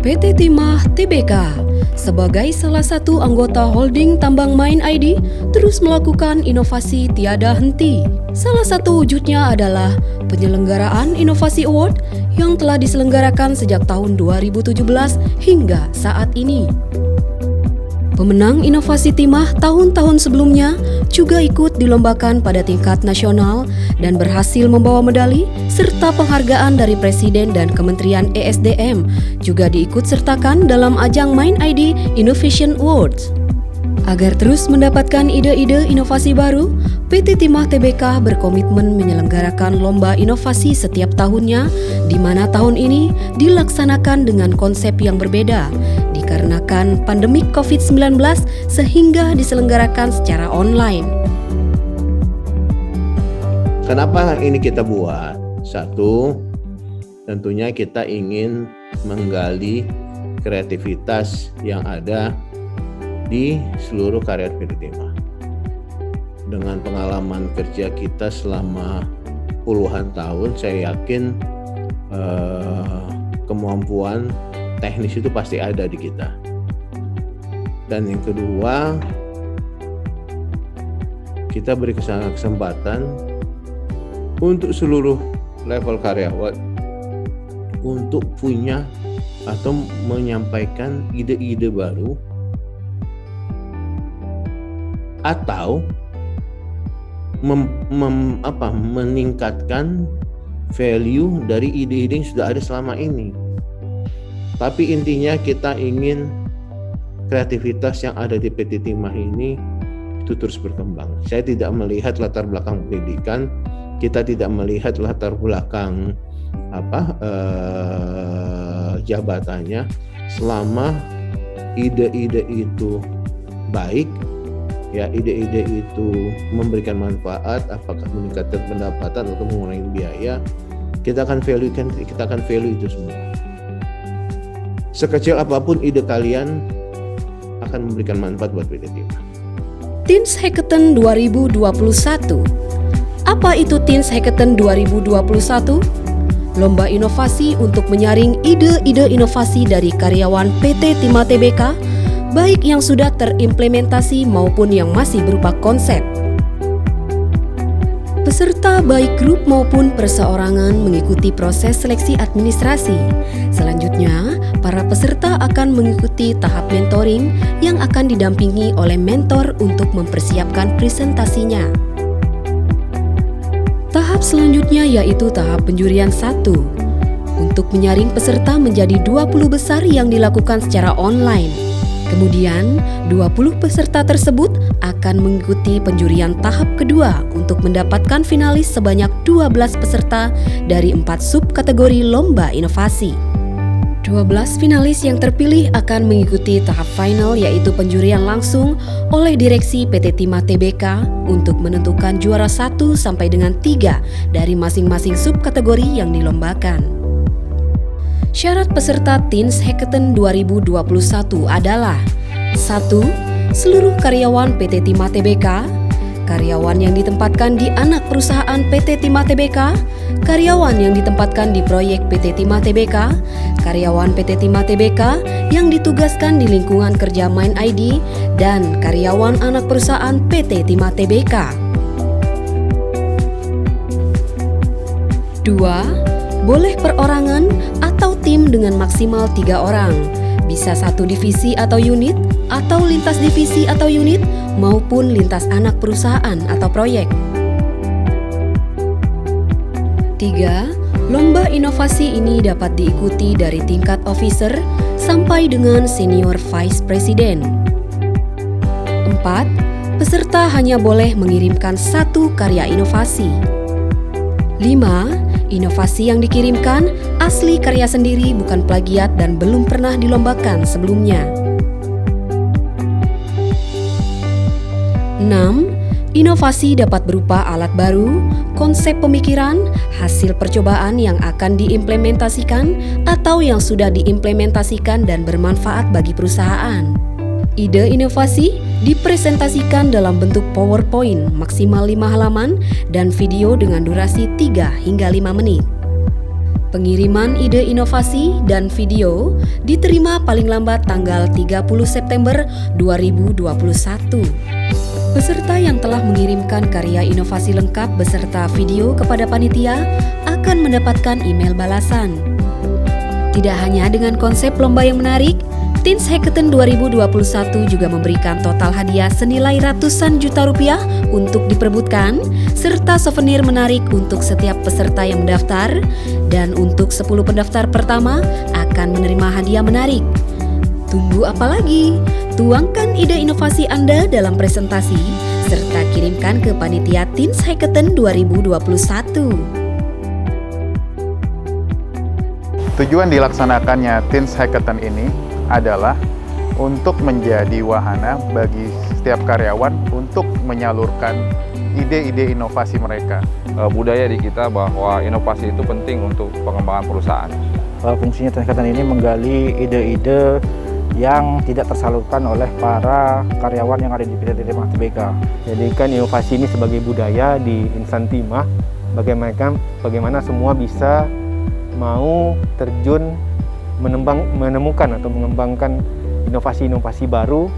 PT Timah Tbk sebagai salah satu anggota holding tambang Main ID terus melakukan inovasi tiada henti. Salah satu wujudnya adalah penyelenggaraan Inovasi Award yang telah diselenggarakan sejak tahun 2017 hingga saat ini. Pemenang inovasi timah tahun-tahun sebelumnya juga ikut dilombakan pada tingkat nasional dan berhasil membawa medali serta penghargaan dari Presiden dan Kementerian ESDM juga diikut sertakan dalam ajang Main ID Innovation Awards. Agar terus mendapatkan ide-ide inovasi baru, PT Timah Tbk berkomitmen menyelenggarakan lomba inovasi setiap tahunnya, di mana tahun ini dilaksanakan dengan konsep yang berbeda, dikarenakan pandemik COVID-19 sehingga diselenggarakan secara online. Kenapa ini kita buat? Satu, tentunya kita ingin menggali kreativitas yang ada di seluruh karyawan PT Timah. Dengan pengalaman kerja kita selama puluhan tahun, saya yakin kemampuan teknis itu pasti ada di kita. Dan yang kedua, kita beri kesempatan untuk seluruh level karyawan untuk punya atau menyampaikan ide-ide baru atau meningkatkan value dari ide-ide yang sudah ada selama ini. Tapi intinya kita ingin kreativitas yang ada di PT Timah ini itu terus berkembang. Saya tidak melihat latar belakang pendidikan, kita tidak melihat latar belakang jabatannya, selama ide-ide itu baik, ya ide-ide itu memberikan manfaat, apakah meningkatkan pendapatan atau mengurangi biaya, kita akan value itu semua. Sekecil apapun ide kalian akan memberikan manfaat buat PT Timah. Teens Hackathon 2021. Apa itu Teens Hackathon 2021? Lomba inovasi untuk menyaring ide-ide inovasi dari karyawan PT Timah Tbk, baik yang sudah terimplementasi maupun yang masih berupa konsep. Peserta baik grup maupun perseorangan mengikuti proses seleksi administrasi. Selanjutnya, para peserta akan mengikuti tahap mentoring yang akan didampingi oleh mentor untuk mempersiapkan presentasinya. Tahap selanjutnya yaitu tahap penjurian 1. Untuk menyaring peserta menjadi 20 besar yang dilakukan secara online. Kemudian, 20 peserta tersebut akan mengikuti penjurian tahap kedua untuk mendapatkan finalis sebanyak 12 peserta dari 4 subkategori lomba inovasi. 12 finalis yang terpilih akan mengikuti tahap final yaitu penjurian langsung oleh direksi PT Timah Tbk untuk menentukan juara 1 sampai dengan 3 dari masing-masing subkategori yang dilombakan. Syarat peserta Teens Hackathon 2021 adalah 1. Seluruh karyawan PT Timah Tbk, karyawan yang ditempatkan di anak perusahaan PT Timah Tbk, karyawan yang ditempatkan di proyek PT Timah Tbk, karyawan PT Timah Tbk yang ditugaskan di lingkungan kerja Main ID, dan karyawan anak perusahaan PT Timah Tbk. 2. Boleh perorangan atau tim dengan maksimal 3 orang, bisa satu divisi atau unit, atau lintas divisi atau unit, maupun lintas anak perusahaan atau proyek. 3. Lomba inovasi ini dapat diikuti dari tingkat officer sampai dengan senior vice president. 4. Peserta hanya boleh mengirimkan 1 karya inovasi. 5. Inovasi yang dikirimkan asli karya sendiri, bukan plagiat dan belum pernah dilombakan sebelumnya. 6. Inovasi dapat berupa alat baru, konsep pemikiran, hasil percobaan yang akan diimplementasikan atau yang sudah diimplementasikan dan bermanfaat bagi perusahaan. Ide inovasi dipresentasikan dalam bentuk PowerPoint maksimal 5 halaman dan video dengan durasi 3 hingga 5 menit. Pengiriman ide inovasi dan video diterima paling lambat tanggal 30 September 2021. Peserta yang telah mengirimkan karya inovasi lengkap beserta video kepada panitia akan mendapatkan email balasan. Tidak hanya dengan konsep lomba yang menarik, Teens Hackathon 2021 juga memberikan total hadiah senilai ratusan juta rupiah untuk diperebutkan, serta souvenir menarik untuk setiap peserta yang mendaftar, dan untuk 10 pendaftar pertama akan menerima hadiah menarik. Tunggu apa lagi? Tuangkan ide inovasi Anda dalam presentasi, serta kirimkan ke panitia Teens Hackathon 2021. Tujuan dilaksanakannya Teens Hackathon ini adalah untuk menjadi wahana bagi setiap karyawan untuk menyalurkan ide-ide inovasi mereka. Budaya di kita bahwa inovasi itu penting untuk pengembangan perusahaan. Fungsinya Teens Hackathon ini menggali ide-ide yang tidak tersalurkan oleh para karyawan yang ada di PT Timah Tbk. Jadikan inovasi ini sebagai budaya di insan Timah, bagaimana semua bisa mau terjun menemukan atau mengembangkan inovasi-inovasi baru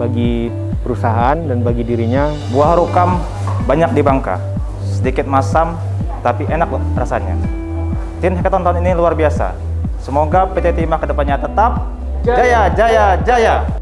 bagi perusahaan dan bagi dirinya. Buah rukam banyak di Bangka, sedikit masam tapi enak rasanya. Teens Hackathon tahun ini luar biasa. Semoga PT Timah kedepannya tetap jaya, jaya, jaya.